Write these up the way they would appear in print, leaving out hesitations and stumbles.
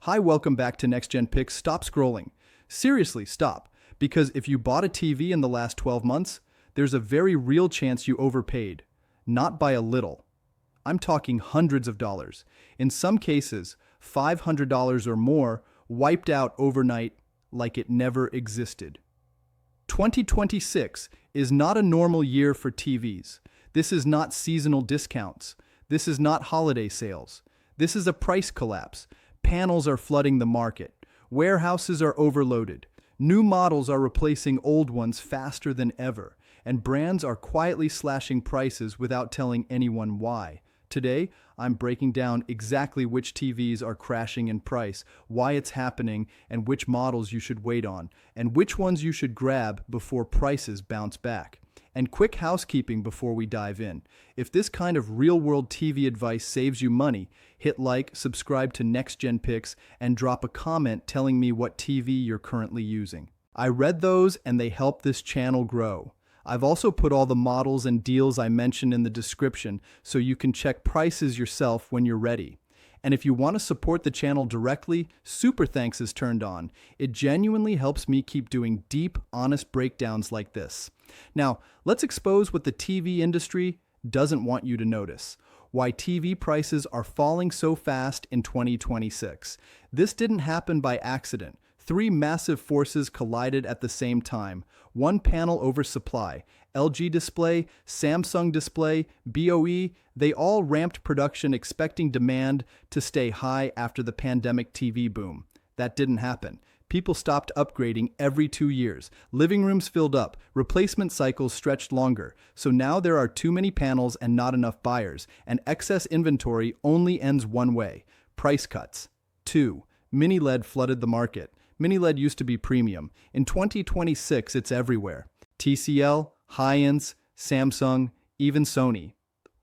Hi, welcome back to NextGen Picks. Stop scrolling. Seriously, stop. Because if you bought a TV in the last 12 months, there's a very real chance you overpaid. Not by a little. I'm talking hundreds of dollars. In some cases, $500 or more wiped out overnight like it never existed. 2026 is not a normal year for TVs. This is not seasonal discounts. This is not holiday sales. This is a price collapse. Panels are flooding the market. Warehouses are overloaded. New models are replacing old ones faster than ever. And brands are quietly slashing prices without telling anyone why. Today, I'm breaking down exactly which TVs are crashing in price, why it's happening, and which models you should wait on, and which ones you should grab before prices bounce back. And quick housekeeping before we dive in. If this kind of real-world TV advice saves you money, hit like, subscribe to NextGen Picks, and drop a comment telling me what TV you're currently using. I read those and they help this channel grow. I've also put all the models and deals I mentioned in the description so you can check prices yourself when you're ready. And if you want to support the channel directly, super thanks is turned on. It genuinely helps me keep doing deep, honest breakdowns like this. Now, let's expose what the TV industry doesn't want you to notice. Why TV prices are falling so fast in 2026. This didn't happen by accident. Three massive forces collided at the same time. One panel oversupply, LG Display, Samsung Display, BOE, they all ramped production expecting demand to stay high after the pandemic TV boom. That didn't happen. People stopped upgrading every 2 years. Living rooms filled up. Replacement cycles stretched longer. So now there are too many panels and not enough buyers. And excess inventory only ends one way. Price cuts. 2. Mini LED flooded the market. Mini LED used to be premium. In 2026, it's everywhere. TCL, Hisense, Samsung, even Sony.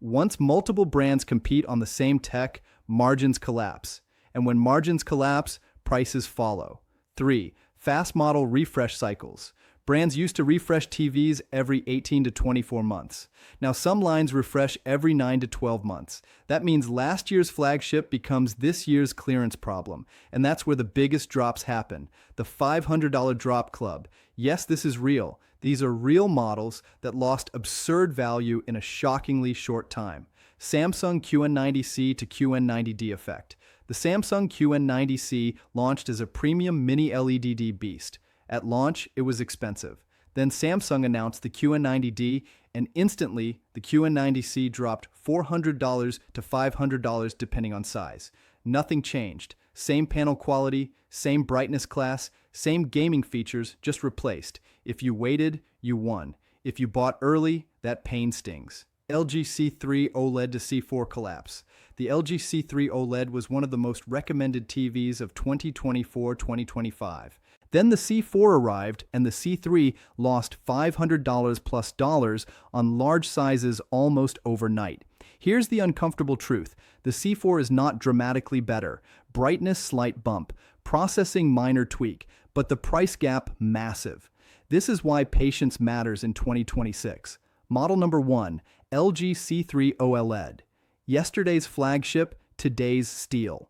Once multiple brands compete on the same tech, margins collapse. And when margins collapse, prices follow. 3. Fast model refresh cycles. Brands used to refresh TVs every 18 to 24 months. Now some lines refresh every 9 to 12 months. That means last year's flagship becomes this year's clearance problem. And that's where the biggest drops happen. The $500 drop club. Yes, this is real. These are real models that lost absurd value in a shockingly short time. Samsung QN90C to QN90D effect. The Samsung QN90C launched as a premium mini LED beast. At launch, it was expensive. Then Samsung announced the QN90D, and instantly, the QN90C dropped $400 to $500 depending on size. Nothing changed. Same panel quality, same brightness class, same gaming features, just replaced. If you waited, you won. If you bought early, that pain stings. LG C3 OLED to C4 collapse. The LG C3 OLED was one of the most recommended TVs of 2024-2025. Then the C4 arrived, and the C3 lost $500 plus dollars on large sizes almost overnight. Here's the uncomfortable truth. The C4 is not dramatically better. Brightness slight bump. Processing minor tweak. But the price gap massive. This is why patience matters in 2026. Model number 1, LG C3 OLED. Yesterday's flagship, today's steal.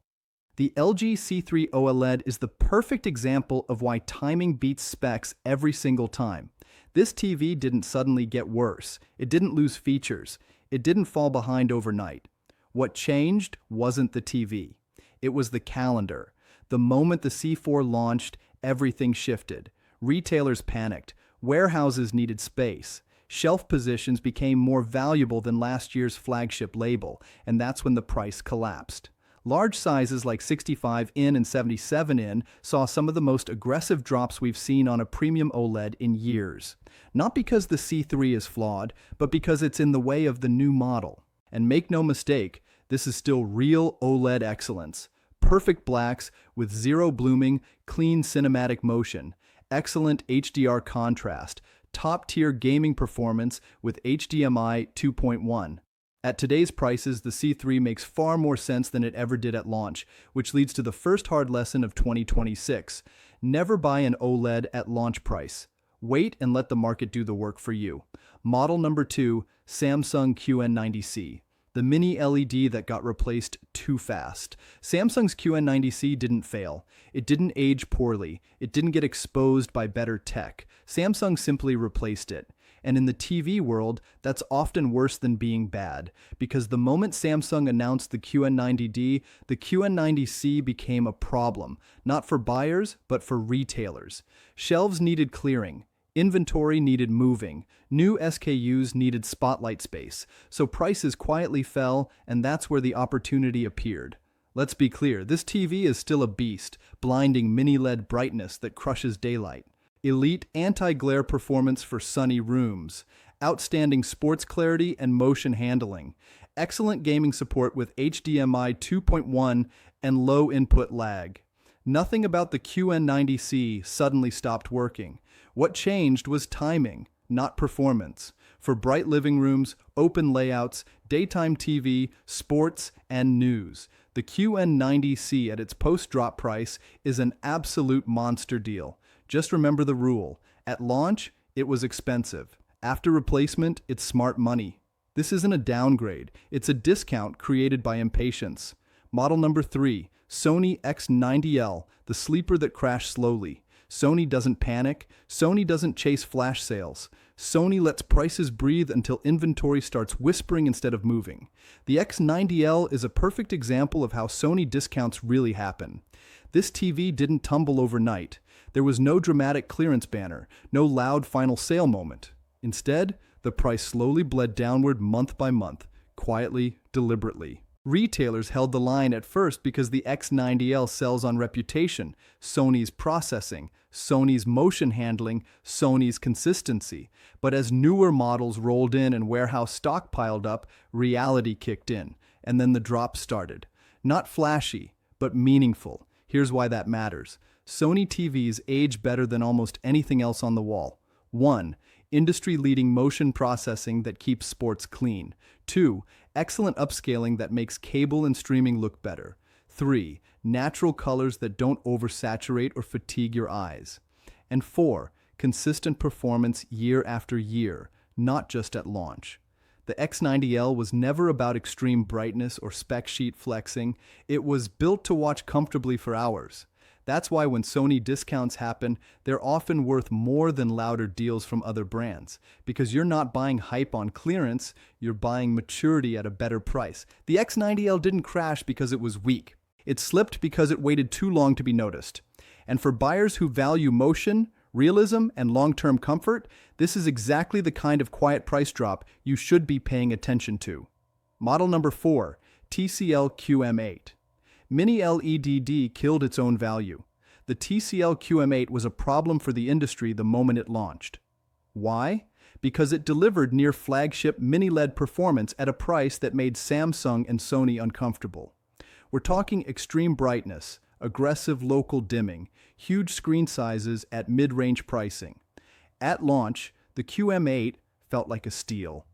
The LG C3 OLED is the perfect example of why timing beats specs every single time. This TV didn't suddenly get worse. It didn't lose features. It didn't fall behind overnight. What changed wasn't the TV. It was the calendar. The moment the C4 launched, everything shifted. Retailers panicked. Warehouses needed space. Shelf positions became more valuable than last year's flagship label, and that's when the price collapsed. Large sizes like 65 in and 77 in saw some of the most aggressive drops we've seen on a premium OLED in years. Not because the C3 is flawed, but because it's in the way of the new model. And make no mistake, this is still real OLED excellence. Perfect blacks with zero blooming, clean cinematic motion, excellent HDR contrast, top-tier gaming performance with HDMI 2.1. At today's prices, the C3 makes far more sense than it ever did at launch, which leads to the first hard lesson of 2026. Never buy an OLED at launch price. Wait and let the market do the work for you. Model number 2, Samsung QN90C. The mini LED that got replaced too fast. Samsung's QN90C didn't fail. It didn't age poorly. It didn't get exposed by better tech. Samsung simply replaced it. And in the TV world, that's often worse than being bad, because the moment Samsung announced the QN90D, the QN90C became a problem, not for buyers, but for retailers. Shelves needed clearing. Inventory needed moving. New SKUs needed spotlight space. So prices quietly fell, and that's where the opportunity appeared. Let's be clear, this TV is still a beast, blinding mini-LED brightness that crushes daylight. Elite anti-glare performance for sunny rooms. Outstanding sports clarity and motion handling. Excellent gaming support with HDMI 2.1 and low input lag. Nothing about the QN90C suddenly stopped working. What changed was timing, not performance. For bright living rooms, open layouts, daytime TV, sports, and news, the QN90C at its post-drop price is an absolute monster deal. Just remember the rule. At launch, it was expensive. After replacement, it's smart money. This isn't a downgrade. It's a discount created by impatience. Model number 3, Sony X90L, the sleeper that crashed slowly. Sony doesn't panic. Sony doesn't chase flash sales. Sony lets prices breathe until inventory starts whispering instead of moving. The X90L is a perfect example of how Sony discounts really happen. This TV didn't tumble overnight. There was no dramatic clearance banner, no loud final sale moment. Instead, the price slowly bled downward month by month, quietly, deliberately. Retailers held the line at first because the X90L sells on reputation, Sony's processing, Sony's motion handling, Sony's consistency. But as newer models rolled in and warehouse stock piled up, reality kicked in, and then the drop started. Not flashy, but meaningful. Here's why that matters. Sony TVs age better than almost anything else on the wall. 1. Industry-leading motion processing that keeps sports clean. 2. Excellent upscaling that makes cable and streaming look better. 3. Natural colors that don't oversaturate or fatigue your eyes. And 4. Consistent performance year after year, not just at launch. The X90L was never about extreme brightness or spec sheet flexing. It was built to watch comfortably for hours. That's why when Sony discounts happen, they're often worth more than louder deals from other brands. Because you're not buying hype on clearance, you're buying maturity at a better price. The X90L didn't crash because it was weak. It slipped because it waited too long to be noticed. And for buyers who value motion, realism, and long-term comfort, this is exactly the kind of quiet price drop you should be paying attention to. Model number 4, TCL QM8. Mini LED killed its own value. The TCL QM8 was a problem for the industry the moment it launched. Why? Because it delivered near flagship mini-LED performance at a price that made Samsung and Sony uncomfortable. We're talking extreme brightness, aggressive local dimming, huge screen sizes at mid-range pricing. At launch, the QM8 felt like a steal.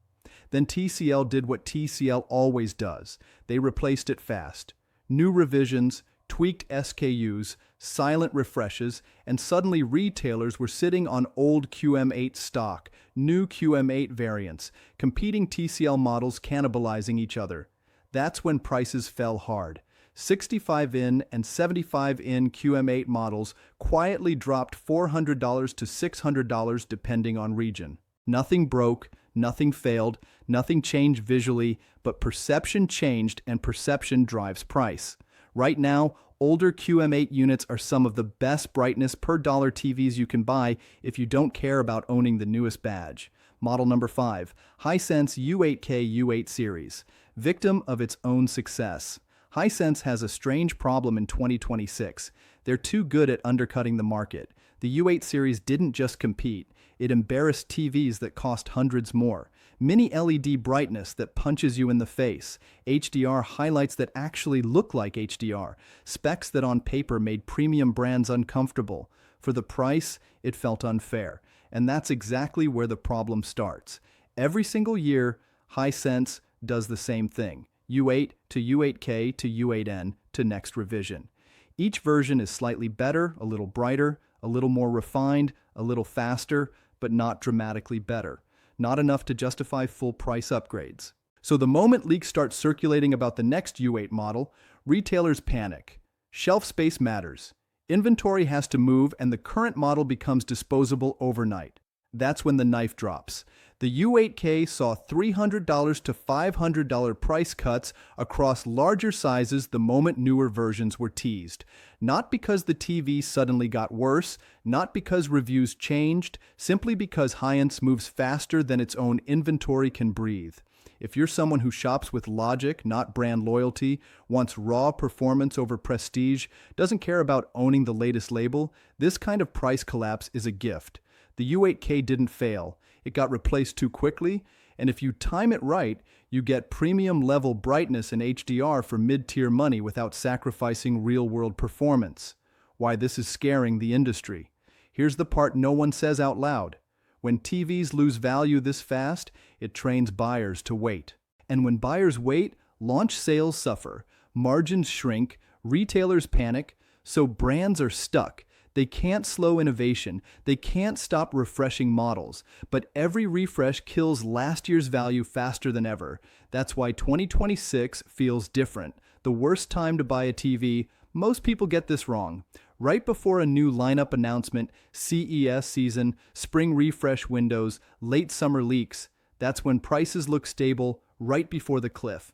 Then TCL did what TCL always does. They replaced it fast. New revisions, tweaked SKUs, silent refreshes, and suddenly retailers were sitting on old QM8 stock, new QM8 variants, competing TCL models cannibalizing each other. That's when prices fell hard. 65-in and 75-in QM8 models quietly dropped $400 to $600 depending on region. Nothing broke, nothing failed, nothing changed visually, but perception changed, and perception drives price. Right now, older QM8 units are some of the best brightness per dollar TVs you can buy if you don't care about owning the newest badge. Model number 5, Hisense U8K U8 series. Victim of its own success. Hisense has a strange problem in 2026. They're too good at undercutting the market. The U8 series didn't just compete. It embarrassed TVs that cost hundreds more. Mini LED brightness that punches you in the face. HDR highlights that actually look like HDR. Specs that on paper made premium brands uncomfortable. For the price, it felt unfair. And that's exactly where the problem starts. Every single year, Hisense does the same thing. U8 to U8K to U8N to next revision. Each version is slightly better, a little brighter, a little more refined, a little faster, but not dramatically better. Not enough to justify full price upgrades. So the moment leaks start circulating about the next U8 model, retailers panic. Shelf space matters. Inventory has to move and the current model becomes disposable overnight. That's when the knife drops. The U8K saw $300 to $500 price cuts across larger sizes the moment newer versions were teased. Not because the TV suddenly got worse, not because reviews changed, simply because Hisense moves faster than its own inventory can breathe. If you're someone who shops with logic, not brand loyalty, wants raw performance over prestige, doesn't care about owning the latest label, this kind of price collapse is a gift. The U8K didn't fail. It got replaced too quickly, and if you time it right, you get premium-level brightness and HDR for mid-tier money without sacrificing real-world performance. Why this is scaring the industry. Here's the part no one says out loud. When TVs lose value this fast, it trains buyers to wait. And when buyers wait, launch sales suffer, margins shrink, retailers panic, so brands are stuck. They can't slow innovation, they can't stop refreshing models, but every refresh kills last year's value faster than ever. That's why 2026 feels different. The worst time to buy a TV, most people get this wrong. Right before a new lineup announcement, CES season, spring refresh windows, late summer leaks, that's when prices look stable right before the cliff.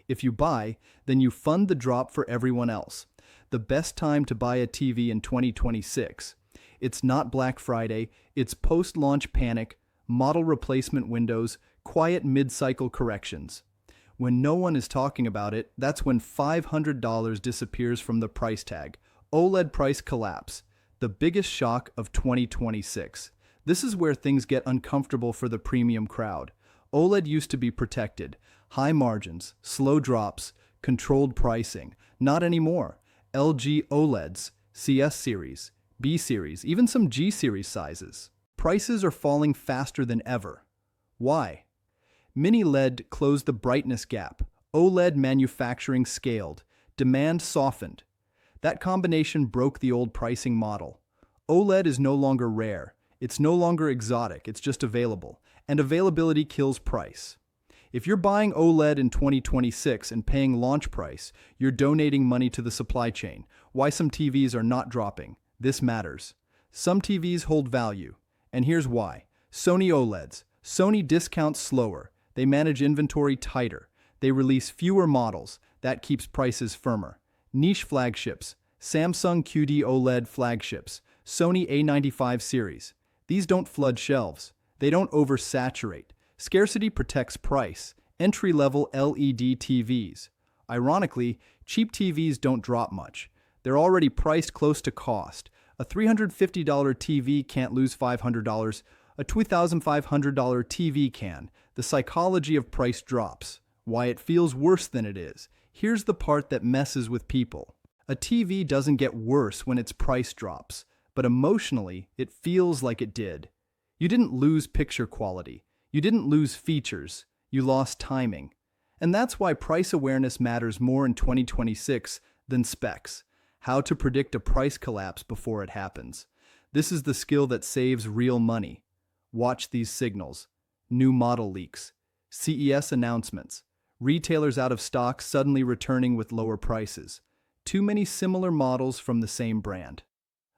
If you buy, then you fund the drop for everyone else. The best time to buy a TV in 2026. It's not Black Friday, it's post-launch panic, model replacement windows, quiet mid-cycle corrections. When no one is talking about it, that's when $500 disappears from the price tag. OLED price collapse, the biggest shock of 2026. This is where things get uncomfortable for the premium crowd. OLED used to be protected. High margins, slow drops, controlled pricing. Not anymore. LG OLEDs, CS series, B series, even some G series sizes. Prices are falling faster than ever. Why? Mini LED closed the brightness gap. OLED manufacturing scaled. Demand softened. That combination broke the old pricing model. OLED is no longer rare. It's no longer exotic. It's just available. And availability kills price. If you're buying OLED in 2026 and paying launch price, you're donating money to the supply chain. Why some TVs are not dropping. This matters. Some TVs hold value. And here's why. Sony OLEDs. Sony discounts slower. They manage inventory tighter. They release fewer models. That keeps prices firmer. Niche flagships. Samsung QD OLED flagships. Sony A95 series. These don't flood shelves. They don't oversaturate. Scarcity protects price. Entry-level LED TVs. Ironically, cheap TVs don't drop much. They're already priced close to cost. A $350 TV can't lose $500. A $2,500 TV can. The psychology of price drops. Why it feels worse than it is. Here's the part that messes with people. A TV doesn't get worse when its price drops, but emotionally, it feels like it did. You didn't lose picture quality. You didn't lose features. You lost timing. And that's why price awareness matters more in 2026 than specs. How to predict a price collapse before it happens. This is the skill that saves real money. Watch these signals. New model leaks. CES announcements. Retailers out of stock suddenly returning with lower prices. Too many similar models from the same brand.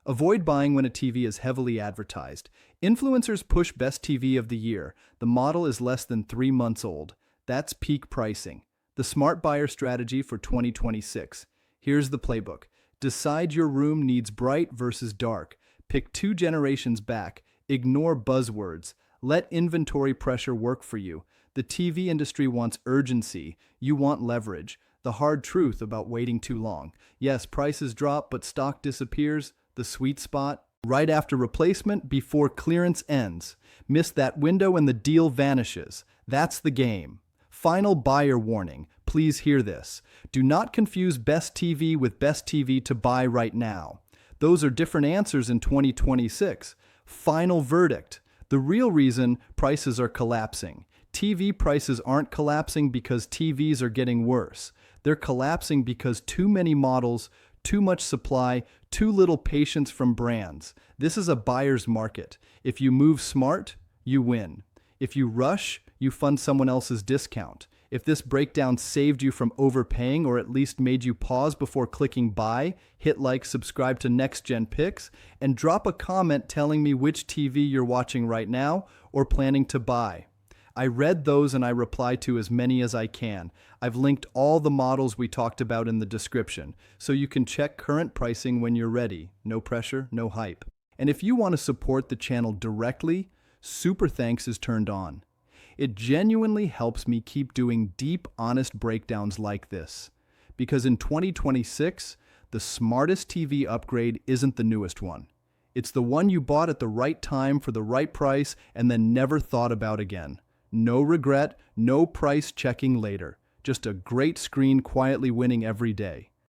Avoid buying when a TV is heavily advertised. Influencers push best TV of the year. The model is less than 3 months old. That's peak pricing. The smart buyer strategy for 2026. Here's the playbook. Decide your room needs bright versus dark. Pick 2 generations back. Ignore buzzwords. Let inventory pressure work for you. The TV industry wants urgency. You want leverage. The hard truth about waiting too long. Yes, prices drop, but stock disappears. The sweet spot, right after replacement, before clearance ends. Miss that window and the deal vanishes. That's the game. Final buyer warning. Please hear this. Do not confuse best TV with best TV to buy right now. Those are different answers in 2026. Final verdict. The real reason prices are collapsing. TV prices aren't collapsing because TVs are getting worse. They're collapsing because too many models, too much supply, too little patience from brands. This is a buyer's market. If you move smart, you win. If you rush, you fund someone else's discount. If this breakdown saved you from overpaying or at least made you pause before clicking buy, hit like, subscribe to NextGen Picks, and drop a comment telling me which TV you're watching right now or planning to buy. I read those and I reply to as many as I can. I've linked all the models we talked about in the description, so you can check current pricing when you're ready. No pressure, no hype. And if you want to support the channel directly, Super Thanks is turned on. It genuinely helps me keep doing deep, honest breakdowns like this. Because in 2026, the smartest TV upgrade isn't the newest one. It's the one you bought at the right time for the right price and then never thought about again. No regret, no price checking later. Just a great screen quietly winning every day.